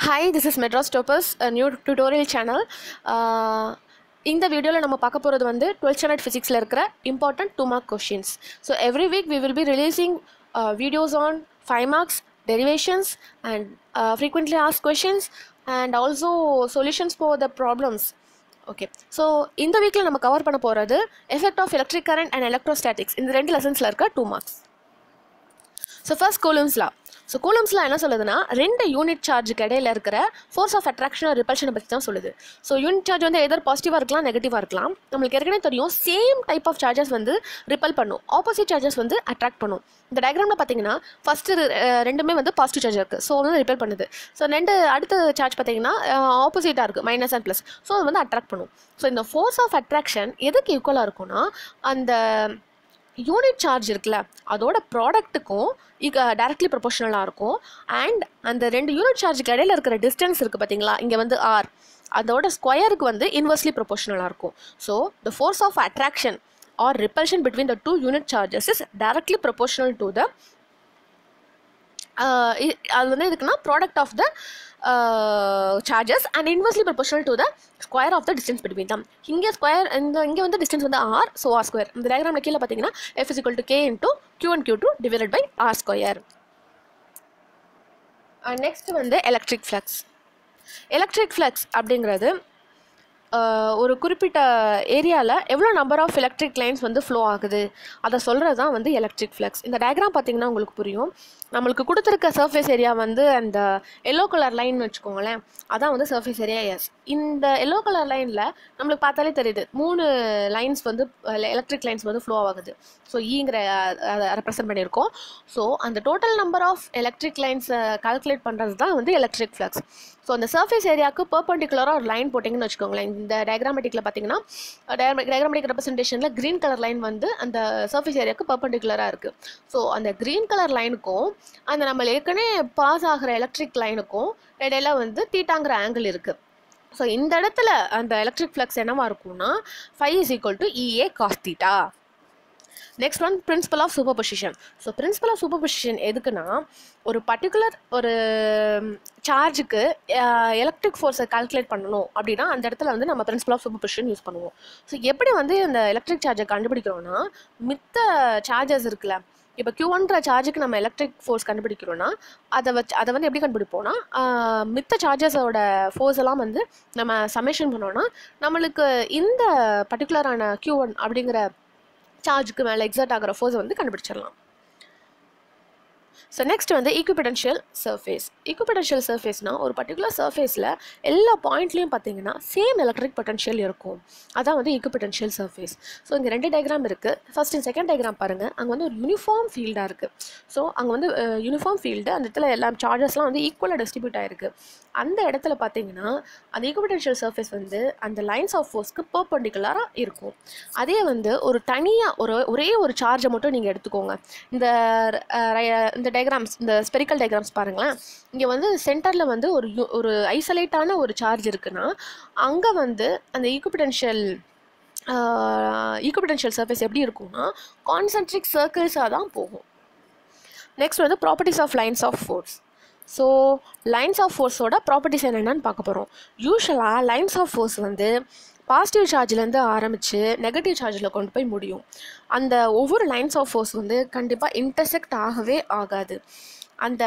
Hi, this is Madras Topaz, a new tutorial channel. In the video, we will talk about 12th standard physics important 2-mark questions. So every week we will be releasing videos on 5 marks, derivations and frequently asked questions and also solutions for the problems. Okay, so in the week we will cover effect of electric current and electrostatics. In the 2 lessons 2 marks. So first Coulomb's law. So Coulomb's law என்ன சொல்லுதுன்னா ரெண்டு unit சார்ஜுக்கு இடையில இருக்கிற force of attraction R ரிபல்ஷனை பற்றி தான் சொல்லுது. So unit charge வந்து எதர் பாசிட்டிவாக இருக்கலாம் நெகட்டிவாக இருக்கலாம். நம்மளுக்கு ஏற்கனவே தெரியும் சேம் டைப் ஆஃப் சார்ஜஸ் வந்து ரிப்பல் பண்ணும், ஆப்போசிட் சார்ஜஸ் வந்து அட்ராக்ட் பண்ணும். இந்த டயக்ராமில் பார்த்தீங்கன்னா ஃபஸ்ட்டு ரெண்டுமே வந்து பாசிட்டிவ் சார்ஜ் இருக்குது, ஸோ வந்து ரிப்பல் பண்ணுது. ஸோ அடுத்த சார்ஜ் பார்த்தீங்கன்னா ஆப்போசிட்டாக இருக்குது, மைனஸ் அண்ட் ப்ளஸ், ஸோ அது வந்து அட்ராக்ட் பண்ணும். ஸோ இந்த ஃபோர்ஸ் ஆஃப் அட்ராக்ஷன் எதுக்கு ஈக்குவலாக இருக்கும்னா அந்த யூனிட் சார்ஜ் இருக்குல்ல அதோட ப்ராடக்ட்டுக்கும் டைரக்ட்லி ப்ரொபோஷனலாக இருக்கும். அண்ட் அந்த ரெண்டு யூனிட் சார்ஜுக்கு இடையில இருக்கிற டிஸ்டன்ஸ் இருக்குது பார்த்தீங்களா, இங்கே வந்து ஆர், அதோட ஸ்கொயருக்கு வந்து இன்வெர்ஸ்லி ப்ரொபோஷனலாக இருக்கும். So the force of attraction or repulsion between the 2 unit charges is directly proportional to the அது வந்து எதுக்குன்னா product of the charges and inversely proportional to the square of the distance between them. இங்கே square இங்கே வந்து distance வந்து R, so R square. இந்த டயக்ராமில் கீழே பார்த்தீங்கன்னா F is equal to K into Q1 Q2 divided by R square. Next வந்து electric flux. Electric flux அப்படிங்கிறது ஒரு குறிப்பிட்ட ஏரியாவில் எவ்வளோ நம்பர் ஆஃப் எலக்ட்ரிக் லைன்ஸ் வந்து ஃப்ளோ ஆகுது அதை சொல்கிறது தான் வந்து எலக்ட்ரிக் ஃப்ளக்ஸ். இந்த டயக்ராம் பார்த்திங்கன்னா உங்களுக்கு புரியும். நம்மளுக்கு கொடுத்துருக்க சர்ஃபேஸ் ஏரியா வந்து அந்த எல்லோ கலர் லைன் வச்சுக்கோங்களேன், அதான் வந்து சர்ஃபேஸ் ஏரியா எஸ். இந்த எல்லோ கலர் லைனில் நம்மளுக்கு பார்த்தாலே தெரியுது 3 லைன்ஸ் வந்து எலக்ட்ரிக் லைன்ஸ் வந்து ஃப்ளோ ஆகுது. ஸோ ஈங்கிற ரெப்ரசன்ட் பண்ணியிருக்கோம். ஸோ அந்த டோட்டல் நம்பர் ஆஃப் எலக்ட்ரிக் லைன்ஸை கால்குலேட் பண்ணுறது தான் வந்து எலக்ட்ரிக் ஃப்ளக்ஸ். ஸோ அந்த சர்ஃபேஸ் ஏரியாவுக்கு பெர்பெண்டிகுலராக ஒரு லைன் போட்டிங்கன்னு வச்சுக்கோங்களேன். இந்த டயக்ராமேட்டிக்கில் பார்த்தீங்கன்னா டயக்ராமேட்டிக் ரெப்ரசன்டேஷனில் க்ரீன் கலர் லைன் வந்து அந்த சர்ஃபேஸ் ஏரியாவுக்கு பெர்பெண்டிகுலராக இருக்குது. ஸோ அந்த க்ரீன் கலர் லைனுக்கும் அந்த நம்ம ஏற்கனவே பாஸ் ஆகிற எலக்ட்ரிக் லைனுக்கும் இடையில வந்து தீட்டாங்கிற ஆங்கிள் இருக்குது. ஸோ இந்த இடத்துல அந்த எலக்ட்ரிக் ஃப்ளக்ஸ் என்னவா இருக்கும்னா phi is equal to EA cos theta. Next one principle of superposition. So principle of superposition எதுக்குன்னா ஒரு பர்டிகுலர் ஒரு சார்ஜுக்கு எலக்ட்ரிக் ஃபோர்ஸை கால்குலேட் பண்ணணும் அப்படின்னா அந்த இடத்துல வந்து நம்ம பிரின்சிபல் ஆஃப் சூப்பர்பொசிஷன் யூஸ் பண்ணுவோம். ஸோ எப்படி வந்து இந்த எலக்ட்ரிக் சார்ஜை கண்டுபிடிக்கிறோன்னா மித்த சார்ஜஸ் இருக்குல்ல, இப்போ Q1ன்ற சார்ஜுக்கு நம்ம எலக்ட்ரிக் ஃபோர்ஸ் கண்டுபிடிக்கிறோன்னா அதை வந்து எப்படி கண்டுபிடிப்போம்னா மித்த சார்ஜஸோட ஃபோர்ஸ் எல்லாம் வந்து நம்ம சமேஷன் பண்ணோன்னா நம்மளுக்கு இந்த பர்டிகுலரான Q1 அப்படிங்கிற சார்ஜுக்கு மேலே எக்ஸர்ட் ஆகிற ஃபோர்ஸை வந்து கண்டுபிடிச்சிடலாம். ஸோ நெக்ஸ்ட் வந்து ஈக்குவிபொட்டன்ஷியல் சர்ஃபேஸ். ஈக்குவிபொட்டன்ஷியல் சர்ஃபேஸ்னால் ஒரு பர்டிகுலர் சர்ஃபேஸில் எல்லா பாயிண்ட்லேயும் பார்த்தீங்கன்னா சேம் எலக்ட்ரிக் பொட்டன்ஷியல் இருக்கும், அதான் வந்து ஈக்குவிபொட்டன்ஷியல் சர்ஃபேஸ். ஸோ இங்கே 2 டயக்ராம் இருக்குது. ஃபர்ஸ்ட் அண்ட் செகண்ட் டயக்ராம் பாருங்கள், அங்கே வந்து ஒரு யூனிஃபார்ம் ஃபீல்டாக இருக்குது. ஸோ அங்கே வந்து யூனிஃபார்ம் ஃபீல்டு, அந்த இடத்துல எல்லா சார்ஜஸ்லாம் வந்து ஈக்குவலாக டிஸ்ட்ரிபியூட் ஆகிருக்கு. அந்த இடத்துல பார்த்தீங்கன்னா அந்த ஈக்குவிபொட்டன்ஷியல் சர்ஃபேஸ் வந்து அந்த லைன்ஸ் ஆஃப் ஃபோர்ஸ்க்கு பெர்பெண்டிகுலராக இருக்கும். அதே வந்து ஒரு தனியாக ஒரே ஒரு சார்ஜை மட்டும் நீங்கள் எடுத்துக்கோங்க. இந்த டயக்ராம்ஸ், இந்த ஸ்பெரிக்கல் டயக்ராம்ஸ் பாருங்களேன். இங்கே வந்து சென்டரில் வந்து ஒரு ஐசோலேட்டான ஒரு சார்ஜ் இருக்குன்னா அங்கே வந்து அந்த ஈக்குவிபொட்டன்ஷியல் சர்ஃபேஸ் எப்படி இருக்கும்னா கான்சென்ட்ரிக் சர்க்கிள்ஸாக தான் போகும். நெக்ஸ்ட் வந்து properties of lines of force. So lines of ஃபோர்ஸோட ப்ராப்பர்ட்டிஸ் என்னென்னு பார்க்க போகிறோம். யூஸ்வலாக லைன்ஸ் ஆஃப் ஃபோர்ஸ் வந்து பாசிட்டிவ் சார்ஜ்லேருந்து ஆரம்பித்து நெகட்டிவ் சார்ஜில் கொண்டு போய் முடியும். அந்த ஒவ்வொரு லைன்ஸ் ஆஃப் ஃபோர்ஸ் வந்து கண்டிப்பாக இன்டர்செக்ட் ஆகவே ஆகாது. அந்த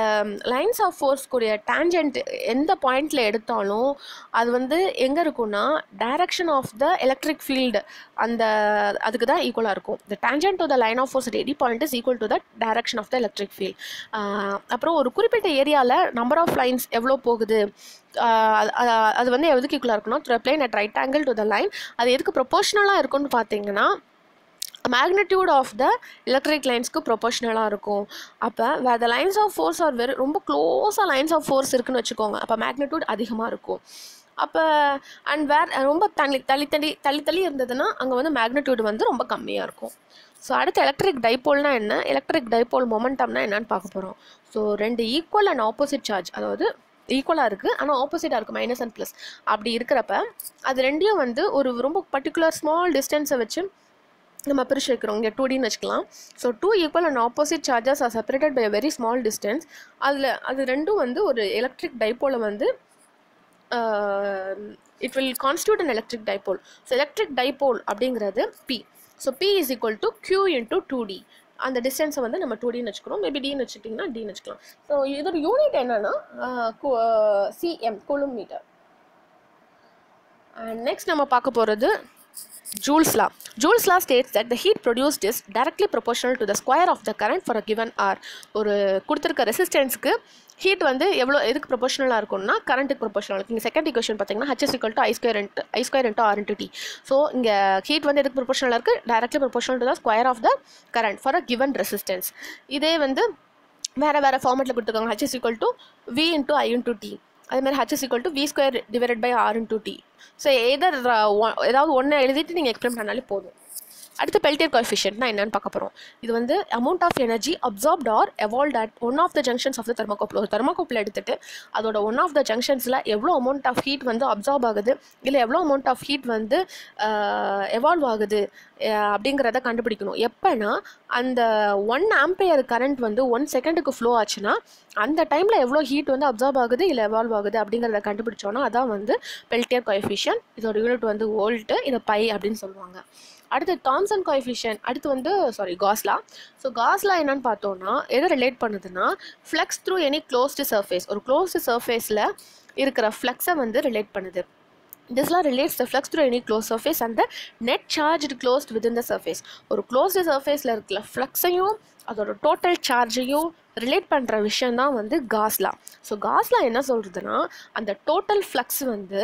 லைன்ஸ் ஆஃப் ஃபோர்ஸ்க்குரிய டேஞ்சன்ட் எந்த பாயிண்டில் எடுத்தாலும் அது வந்து எங்கே இருக்குன்னா direction of the electric field அதுக்கு தான் ஈக்குவலாக இருக்கும். The tangent to the line of force at any point is equal to the direction of the electric field. அப்புறம் ஒரு குறிப்பிட்ட ஏரியாவில் நம்பர் ஆஃப் லைன்ஸ் எவ்வளோ போகுது அது வந்து எதுக்கு ஈக்குவலாக இருக்குன்னா through plane at right angle to the line. அது எதுக்கு ப்ரொபோஷனலாக இருக்குன்னு பார்த்தீங்கன்னா மேக்னிடியூட் ஆஃப் த எலக்ட்ரிக் லைன்ஸ்க்கு ப்ரொபோஷனலாக இருக்கும். அப்போ வேறு லைன்ஸ் ஆஃப் ஃபோர்ஸ் ஆர் ரொம்ப க்ளோஸாக லைன்ஸ் ஆஃப் ஃபோர்ஸ் இருக்குன்னு வச்சுக்கோங்க, அப்போ மேக்னிடியூட் அதிகமாக இருக்கும். அப்போ அண்ட் ரொம்ப தள்ளி இருந்ததுன்னா அங்கே வந்து மேக்னிடியூட் வந்து ரொம்ப கம்மியாக இருக்கும். ஸோ அடுத்து எலக்ட்ரிக் டைபோல்னால் என்ன, எலக்ட்ரிக் டைபோல் மொமெண்டம்னா என்னன்னு பார்க்க போகிறோம். So 2 equal and opposite charge, அதாவது ஈக்குவலாக இருக்குது ஆனால் ஆப்போசிட்டாக இருக்குது, மைனஸ் அண்ட் ப்ளஸ். அப்படி இருக்கிறப்ப அது ரெண்டையும் வந்து ஒரு ரொம்ப பர்டிகுலர் ஸ்மால் டிஸ்டன்ஸை வச்சு நம்ம பிரிச்சு வைக்கிறோம். இங்கே 2Dன்னு வச்சுக்கலாம். So 2 equal and opposite charges are separated by a very small distance. அது ரெண்டும் வந்து ஒரு எலக்ட்ரிக் டைபோலை வந்து it will constitute an electric dipole. So electric dipole அப்படிங்கிறது P. So P is equal to Q into 2D. அந்த டிஸ்டன்ஸை வந்து நம்ம 2Dன்னு வச்சுக்கிறோம். மேபி Dன்னு வச்சுட்டிங்கன்னா Dன்னு வச்சுக்கலாம். ஸோ இதோட யூனிட் என்னன்னா CM, coulomb metre. And next நம்ம பார்க்க போகிறது Joule's law. Joule's law states that the heat produced is directly proportional to the square of the current for a given hour. ஒரு கொடுத்துருக்க ரெசிஸ்டன்ஸுக்கு ஹீட் வந்து எதுக்கு ப்ரொபோஷனலாக இருக்கும்னா கரண்ட்டுக்கு ப்ரொபோஷனல் இருக்குது. இங்கே செகண்ட் ஈக்குவேஷன் பார்த்தீங்கன்னா H is equal to I square into R into T. So இங்கே heat வந்து எதுக்கு ப்ரொபோஷனலாக இருக்குது? Directly proportional to the square of the current for a given resistance. இதே வந்து வேறு ஃபார்மேட்டில் கொடுத்துருக்காங்க. H is equal to V into I into T. அதே மாதிரி H is equal to V square divided by R into T. So ஏதாவது ஒன்று எழுதிட்டு நீங்கள் எக்ஸ்பிளைன் பண்ணாலே போதும். அடுத்து பெல்டியர் கோஎஃபிஷியன்ட்னா என்னன்னு பார்க்க போகிறோம். இது வந்து amount of energy absorbed or evolved at one of the junctions of the thermocouple. ஒரு தெர்மோகோப்பிள் எடுத்துகிட்டு அதோட ஒன் ஆஃப் த ஜங்ஷன்ஸில் எவ்வளோ அமௌண்ட் ஆஃப் ஹீட் வந்து அப்சார்ப் ஆகுது, இல்லை எவ்வளோ அமௌண்ட் ஆஃப் ஹீட் வந்து எவால்வ் ஆகுது அப்படிங்கிறத கண்டுபிடிக்கணும். எப்போனா அந்த 1 ஆம்பியர் கரண்ட் வந்து 1 செகண்டுக்கு ஃப்ளோ ஆச்சுன்னா அந்த டைமில் எவ்வளோ ஹீட் வந்து அப்சார்ப் ஆகுது இல்லை எவால்வ் ஆகுது அப்படிங்கிறத கண்டுபிடிச்சோன்னா அதான் வந்து பெல்டியர் கோஎஃபிஷியன்ட். இதோட யூனிட் வந்து வோல்ட்டு, இதை பை அப்படின்னு சொல்லுவாங்க. அடுத்து தாம்சன் கோஎஃபிஷியன்ட், அடுத்து வந்து காஸ் லா. ஸோ காஸ் லா என்னன்னு பார்த்தோன்னா எதை ரிலேட் பண்ணுதுன்னா flux through any closed surface. ஒரு க்ளோஸ்டு சர்ஃபேஸில் இருக்கிற ஃப்ளக்ஸை வந்து ரிலேட் பண்ணுது. This law relates the flux through any closed surface and the net charge closed within the surface. ஒரு closed surfaceல இருக்கிற ஃப்ளக்ஸையும் அதோட டோட்டல் சார்ஜையும் ரிலேட் பண்ணுற விஷயம் தான் வந்து காஸ் லா. ஸோ காஸ் லா என்ன சொல்கிறதுனா அந்த டோட்டல் ஃப்ளக்ஸ் வந்து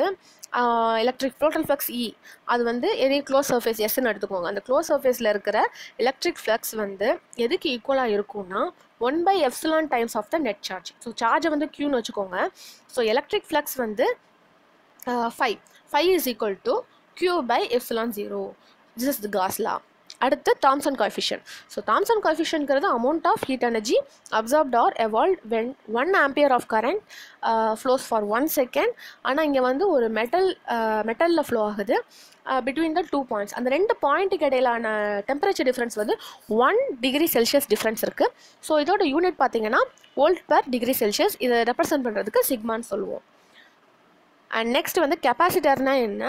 எலக்ட்ரிக் டோட்டல் ஃப்ளக்ஸ் E அது வந்து எது க்ளோஸ் சர்ஃபேஸ் எஸ்ன்னு எடுத்துக்கோங்க. அந்த க்ளோஸ் சர்ஃபேஸில் இருக்கிற எலக்ட்ரிக் ஃப்ளக்ஸ் வந்து எதுக்கு ஈக்குவலாக இருக்கும்னா 1/ε times of the net charge. So சார்ஜை வந்து Qன்னு வச்சுக்கோங்க. ஸோ எலக்ட்ரிக் ஃப்ளக்ஸ் வந்து phi is equal to Q by epsilon 0. This is the Gauss law. அடுத்து தாம்சன் கோஎஃபிஷியன்ட். ஸோ தாம்சன் கோஎஃபிஷியன்ட்ங்கிறது amount of heat energy absorbed or evolved when 1 ampere of current flows for 1 second. ஆனால் இங்கே வந்து ஒரு மெட்டலில் flow ஆகுது between the 2 points. அந்த 2 பாயிண்ட்டுக்கு இடையிலான டெம்பரேச்சர் டிஃப்ரென்ஸ் வந்து 1 டிகிரி செல்சியஸ் டிஃப்ரென்ஸ் இருக்குது. ஸோ இதோட யூனிட் பார்த்தீங்கன்னா வோல்ட் பர் டிகிரி செல்சியஸ். இதை ரெப்ரசென்ட் பண்ணுறதுக்கு சிக்மான்னு சொல்லுவோம். அண்ட் நெக்ஸ்ட் வந்து கெப்பாசிட்டர்னா என்ன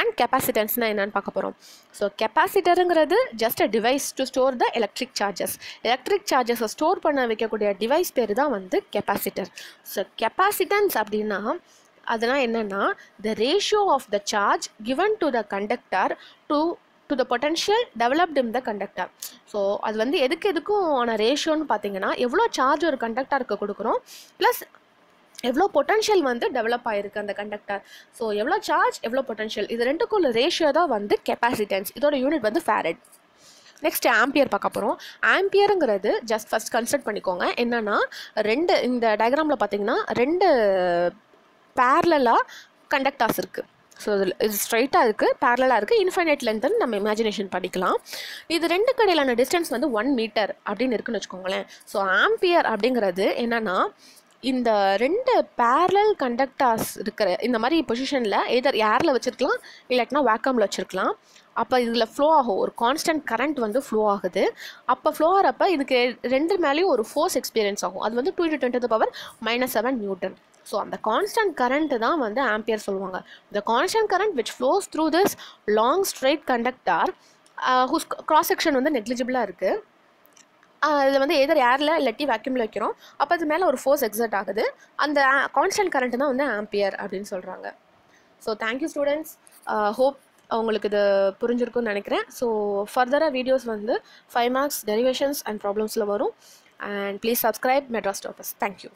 அண்ட் கெப்பாசிட்டன்ஸ்னால் என்னன்னு பார்க்க போகிறோம். ஸோ கெப்பாசிட்டருங்கிறது just a device to store the electric charges. Electric சார்ஜஸை ஸ்டோர் பண்ண வைக்கக்கூடிய டிவைஸ் பேர் தான் வந்து கெப்பாசிட்டர். ஸோ கெப்பாசிட்டன்ஸ் அப்படின்னா அதெல்லாம் என்னென்னா the ratio of the charge given to the conductor to the potential developed in the conductor. So அது வந்து எதுக்கும் ஆன ரேஷியோன்னு பார்த்தீங்கன்னா எவ்வளோ சார்ஜ் ஒரு கண்டக்டருக்கு கொடுக்குறோம் ப்ளஸ் எவ்வளோ பொட்டன்ஷியல் வந்து டெவலப் ஆகிருக்கு அந்த கண்டக்டர். ஸோ எவ்வளோ சார்ஜ் எவ்வளோ பொட்டன்ஷியல் இது ரெண்டுக்குள்ள ரேஷியோ தான் வந்து கெப்பாசிட்டன்ஸ். இதோட யூனிட் வந்து ஃபேரட். நெக்ஸ்ட் ஆம்பியர் பார்க்க போகிறோம். ஆம்பியருங்கிறது ஜஸ்ட் ஃபஸ்ட் கன்சிடர் பண்ணிக்கோங்க. என்னென்னா இந்த டயக்ராமில் பார்த்தீங்கன்னா 2 பேரலாக கண்டக்டர்ஸ் இருக்குது. ஸோ இது ஸ்ட்ரைட்டாக இருக்குது, பேரலாக இருக்குது, இன்ஃபைனைட் லென்த்துன்னு நம்ம இமேஜினேஷன் படிக்கலாம். இது 2 கடையிலான டிஸ்டன்ஸ் வந்து 1 மீட்டர் அப்படின்னு இருக்குன்னு வச்சுக்கோங்களேன். ஸோ ஆம்பியர் அப்படிங்கிறது என்னென்னா இந்த 2 பேரலல் கண்டக்டர்ஸ் இருக்கிற இந்த மாதிரி பொசிஷனில் எதர் ஏரில் வச்சுருக்கலாம் இல்லாட்டினா வேக்கமில் வச்சுருக்கலாம். அப்போ இதில் ஃப்ளோ ஆகும், ஒரு கான்ஸ்டன்ட் கரண்ட் வந்து ஃப்ளோ ஆகுது. அப்போ ஃப்ளோ ஆகிறப்ப இதுக்கு 2 மேலேயும் ஒரு ஃபோர்ஸ் எக்ஸ்பீரியன்ஸ் ஆகும். அது வந்து 2 × 10⁻⁻7 நியூட்டன். ஸோ அந்த கான்ஸ்டன்ட் கரண்ட்டு தான் வந்து ஆம்பியர் சொல்லுவாங்க. the constant current which flows through this long straight conductor whose cross section வந்து நெக்லிஜிபிளாக இருக்குது. இதில் வந்து எதர் ஏரில் இல்லாட்டி வேக்யூமில் வைக்கிறோம். அப்போ அது மேலே ஒரு ஃபோர்ஸ் எக்ஸர்ட் ஆகுது. அந்த கான்ஸ்டன்ட் கரண்ட் தான் வந்து ஆம்பியர் அப்படின்னு சொல்கிறாங்க. So thank you students. ஹோப் உங்களுக்கு இது புரிஞ்சிருக்குன்னு நினைக்கிறேன். ஸோ ஃபர்தராக வீடியோஸ் வந்து 5 மார்க்ஸ் டெரிவேஷன்ஸ் அண்ட் ப்ராப்ளம்ஸில் வரும். And please subscribe Madras toppers. Thank you.